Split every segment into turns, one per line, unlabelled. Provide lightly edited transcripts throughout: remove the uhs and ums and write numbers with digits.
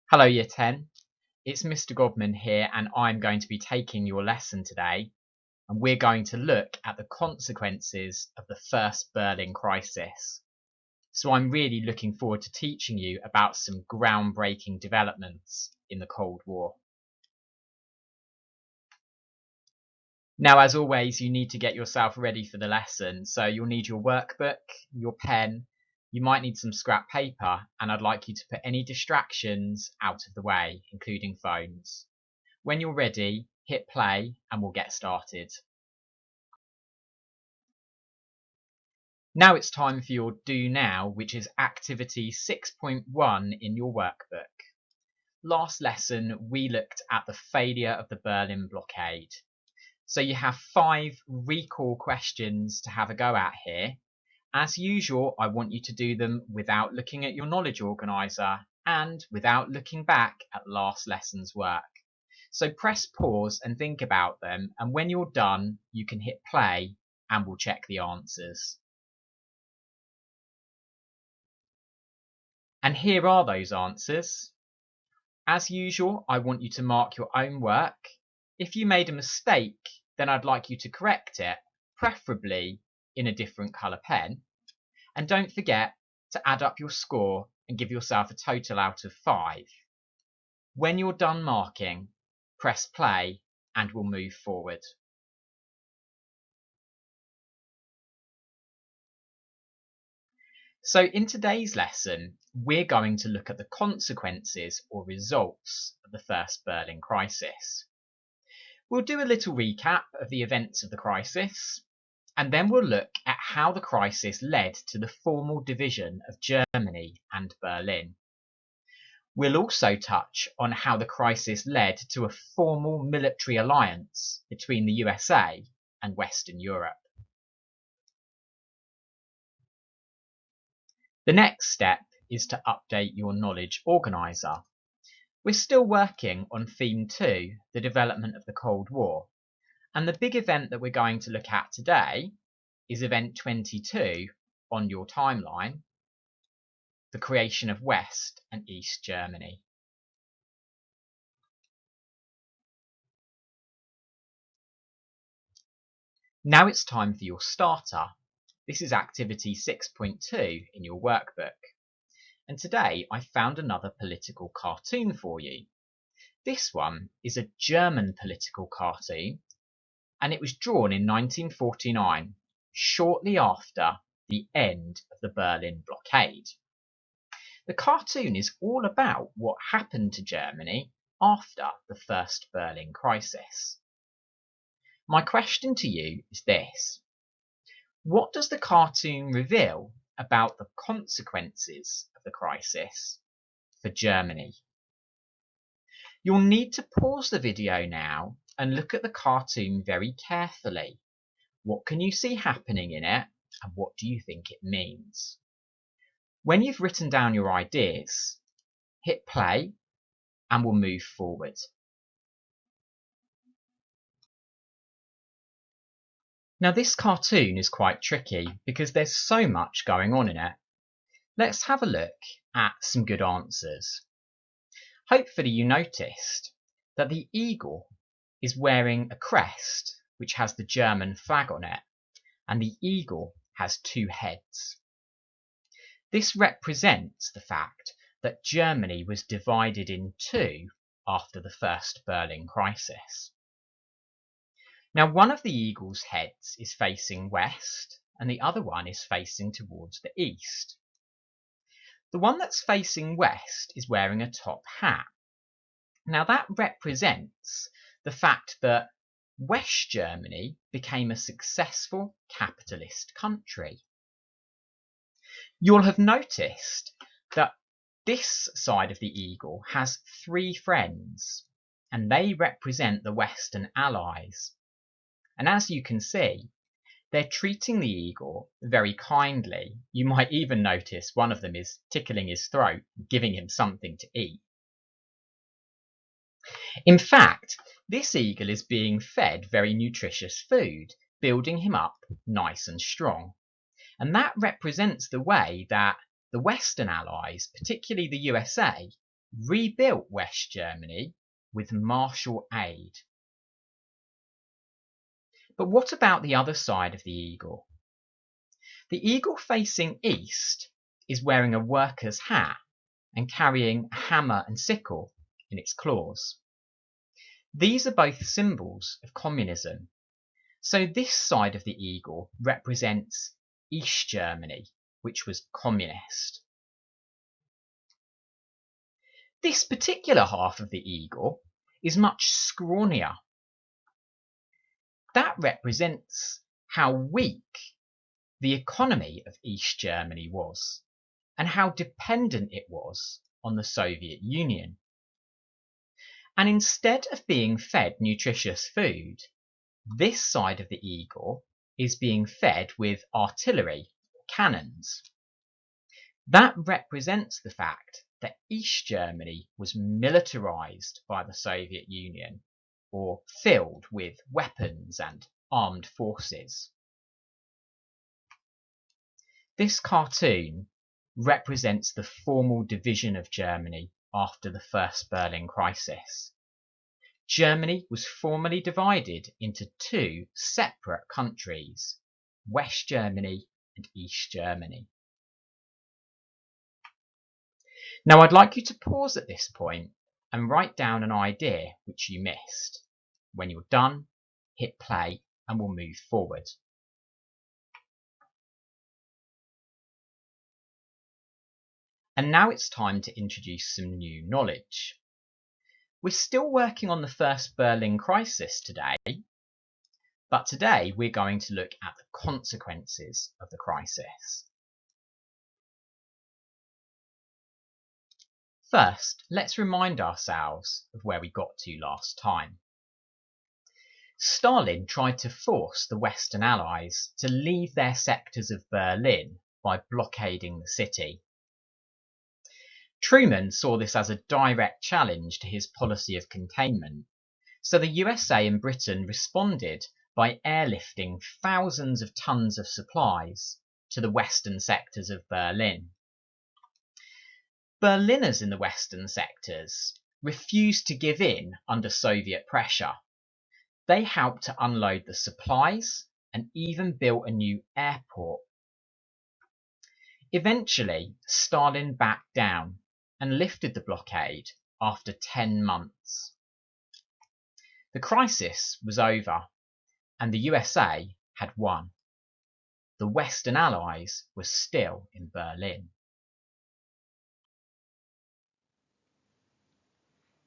Hello Year 10, it's Mr. Godman here and I'm going to be taking your lesson today, and we're going to look at the consequences of the First Berlin Crisis. So I'm really looking forward to teaching you about some groundbreaking developments in the Cold War. Now, as always, you need to get yourself ready for the lesson, so you'll need your workbook, your pen, you might need some scrap paper, and I'd like you to put any distractions out of the way, including phones. When you're ready, hit play and we'll get started. Now it's time for your do now, which is activity 6.1 in your workbook. Last lesson, we looked at the failure of the Berlin blockade. So you have 5 recall questions to have a go at here. As usual, I want you to do them without looking at your knowledge organizer and without looking back at last lesson's work. So press pause and think about them, and when you're done, you can hit play and we'll check the answers. And here are those answers. As usual, I want you to mark your own work. If you made a mistake, then I'd like you to correct it, preferably in a different colour pen. And don't forget to add up your score and give yourself a total out of 5. When you're done marking, press play and we'll move forward. So in today's lesson, we're going to look at the consequences or results of the First Berlin Crisis. We'll do a little recap of the events of the crisis, and then we'll look at how the crisis led to the formal division of Germany and Berlin. We'll also touch on how the crisis led to a formal military alliance between the USA and Western Europe. The next step is to update your knowledge organizer. We're still working on theme 2, the development of the Cold War, and the big event that we're going to look at today is event 22 on your timeline, the creation of West and East Germany. Now it's time for your starter. This is activity 6.2 in your workbook. And today I found another political cartoon for you. This one is a German political cartoon, and it was drawn in 1949, shortly after the end of the Berlin blockade. The cartoon is all about what happened to Germany after the First Berlin Crisis. My question to you is this: what does the cartoon reveal about the consequences of the crisis for Germany? You'll need to pause the video now and look at the cartoon very carefully. What can you see happening in it, and what do you think it means? When you've written down your ideas, hit play and we'll move forward. Now this cartoon is quite tricky because there's so much going on in it. Let's have a look at some good answers. Hopefully you noticed that the eagle is wearing a crest which has the German flag on it, and the eagle has 2 heads. This represents the fact that Germany was divided in 2 after the First Berlin Crisis. Now one of the eagle's heads is facing west and the other one is facing towards the east. The one that's facing west is wearing a top hat. Now that represents the fact that West Germany became a successful capitalist country. You'll have noticed that this side of the eagle has 3 friends, and they represent the Western Allies. And as you can see, they're treating the eagle very kindly. You might even notice one of them is tickling his throat, giving him something to eat. In fact, this eagle is being fed very nutritious food, building him up nice and strong. And that represents the way that the Western Allies, particularly the USA, rebuilt West Germany with Marshall aid. But what about the other side of the eagle? The eagle facing east is wearing a worker's hat and carrying a hammer and sickle in its claws. These are both symbols of communism. So this side of the eagle represents East Germany, which was communist. This particular half of the eagle is much scrawnier. That represents how weak the economy of East Germany was and how dependent it was on the Soviet Union. And instead of being fed nutritious food, this side of the eagle is being fed with artillery, cannons. That represents the fact that East Germany was militarized by the Soviet Union, or filled with weapons and armed forces. This cartoon represents the formal division of Germany after the First Berlin Crisis. Germany was formally divided into two separate countries, West Germany and East Germany. Now I'd like you to pause at this point and write down an idea which you missed. When you're done, hit play and we'll move forward. And now it's time to introduce some new knowledge. We're still working on the First Berlin Crisis today, but today we're going to look at the consequences of the crisis. First, let's remind ourselves of where we got to last time. Stalin tried to force the Western Allies to leave their sectors of Berlin by blockading the city. Truman saw this as a direct challenge to his policy of containment, so the USA and Britain responded by airlifting thousands of tons of supplies to the western sectors of Berlin. Berliners in the western sectors refused to give in under Soviet pressure. They helped to unload the supplies and even built a new airport. Eventually, Stalin backed down and lifted the blockade after 10 months. The crisis was over and the USA had won. The Western Allies were still in Berlin.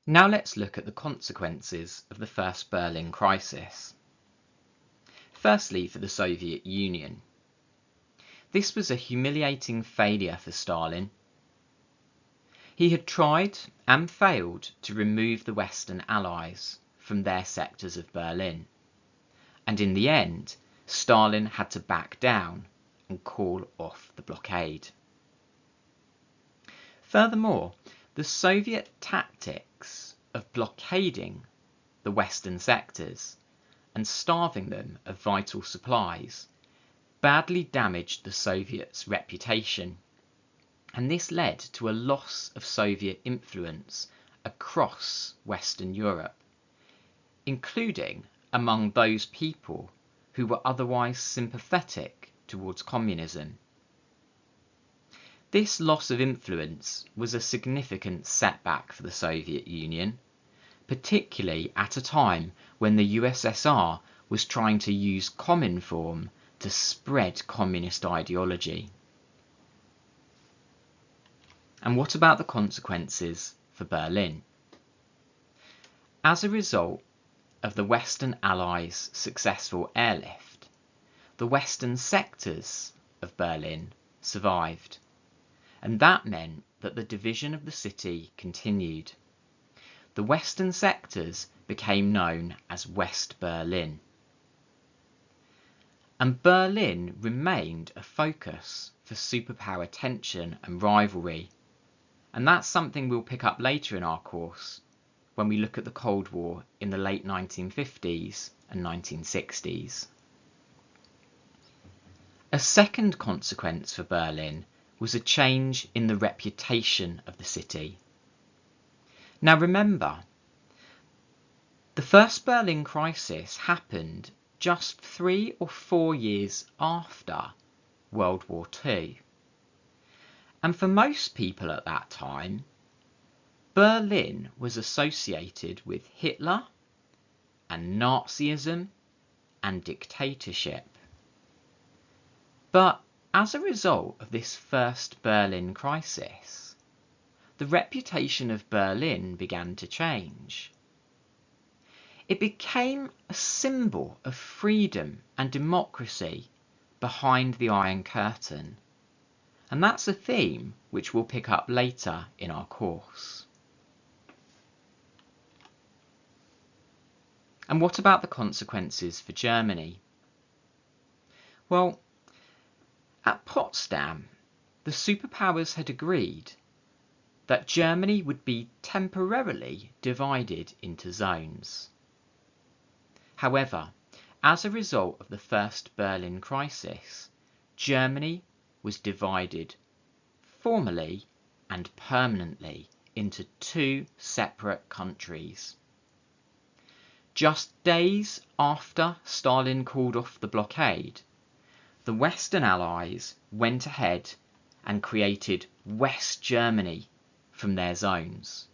Now let's look at the consequences of the First Berlin Crisis. Firstly, for the Soviet Union. This was a humiliating failure for Stalin. He had tried and failed to remove the Western Allies from their sectors of Berlin, and in the end, Stalin had to back down and call off the blockade. Furthermore, the Soviet tactics of blockading the Western sectors and starving them of vital supplies badly damaged the Soviets' reputation, and this led to a loss of Soviet influence across Western Europe, including among those people who were otherwise sympathetic towards communism. This loss of influence was a significant setback for the Soviet Union, particularly at a time when the USSR was trying to use Cominform to spread communist ideology. And what about the consequences for Berlin? As a result of the Western Allies' successful airlift, the western sectors of Berlin survived, and that meant that the division of the city continued. The western sectors became known as West Berlin. And Berlin remained a focus for superpower tension and rivalry, and that's something we'll pick up later in our course when we look at the Cold War in the late 1950s and 1960s. A second consequence for Berlin was a change in the reputation of the city.
Now remember, the First Berlin Crisis happened just 3 or 4 years after World War II. And for most people at that time, Berlin was associated with Hitler and Nazism and dictatorship. But as a result of this First Berlin Crisis, the reputation of Berlin began to change. It became a symbol of freedom and democracy behind the Iron Curtain, and that's a theme which we'll pick up later in our course. And what about the consequences for Germany? Well, at Potsdam, the superpowers had agreed that Germany would be temporarily divided into zones. However, as a result of the First Berlin Crisis, Germany was divided formally and permanently into 2 separate countries. Just days after Stalin called off the blockade, the Western Allies went ahead and created West Germany from their zones.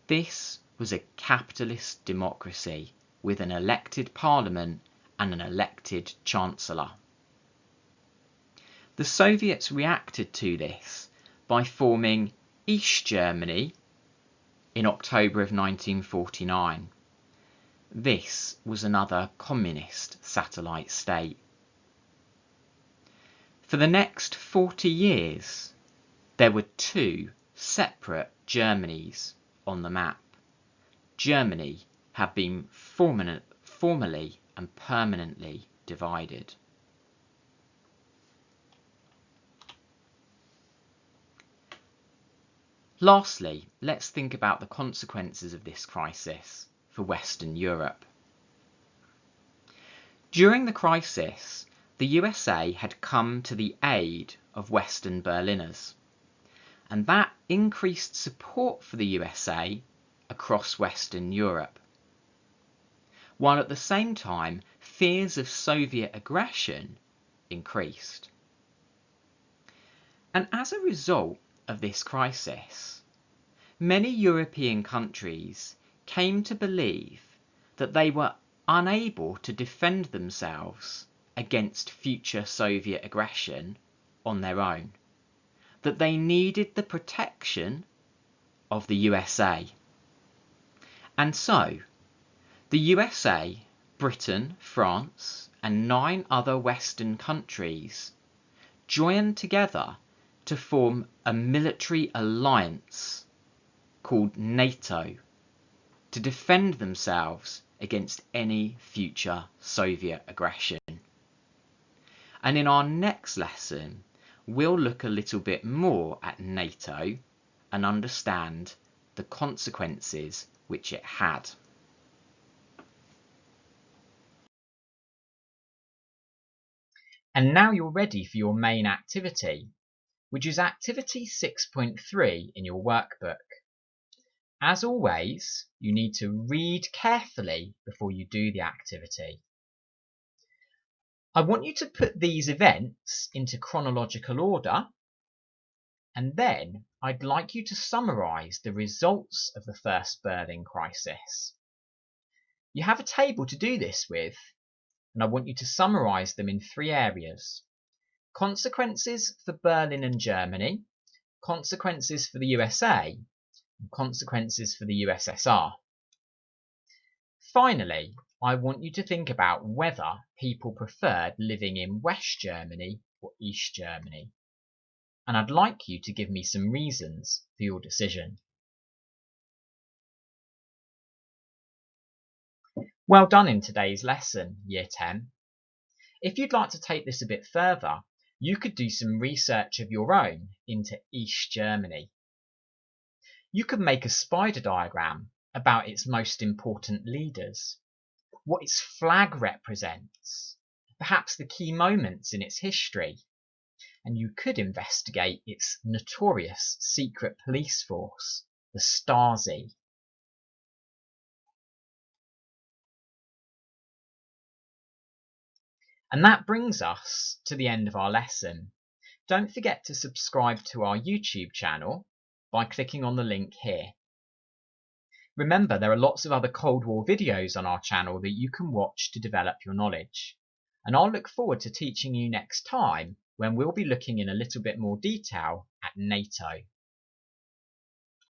This was a capitalist democracy with an elected parliament and an elected chancellor. The Soviets reacted to this by forming East Germany in October of 1949. This was another communist satellite state. For the next 40 years, there were 2 separate Germanys on the map. Germany had been formally and permanently divided. Lastly, let's think about the consequences of this crisis for Western Europe. During the crisis, the USA had come to the aid of Western Berliners, and that increased support for the USA across Western Europe, while at the same time fears of Soviet aggression increased. And as a result of this crisis, many European countries came to believe that they were unable to defend themselves against future Soviet aggression on their own, that they needed the protection of the USA. And so, the USA, Britain, France, and 9 other Western countries joined together to form a military alliance called NATO to defend themselves against any future Soviet aggression. And in our next lesson, we'll look a little bit more at NATO and understand the consequences which it had.
And now you're ready for your main activity, which is activity 6.3 in your workbook. As always, you need to read carefully before you do the activity. I want you to put these events into chronological order, and then I'd like you to summarise the results of the First Berlin Crisis. You have a table to do this with, and I want you to summarise them in 3 areas. Consequences for Berlin and Germany, consequences for the USA, and consequences for the USSR. Finally, I want you to think about whether people preferred living in West Germany or East Germany. And I'd like you to give me some reasons for your decision. Well done in today's lesson, Year 10. If you'd like to take this a bit further, you could do some research of your own into East Germany. You could make a spider diagram about its most important leaders, what its flag represents, perhaps the key moments in its history, and you could investigate its notorious secret police force the Stasi. And that brings us to the end of our lesson. Don't forget to subscribe to our YouTube channel by clicking on the link here. Remember, there are lots of other Cold War videos on our channel that you can watch to develop your knowledge. And I'll look forward to teaching you next time when we'll be looking in a little bit more detail at NATO.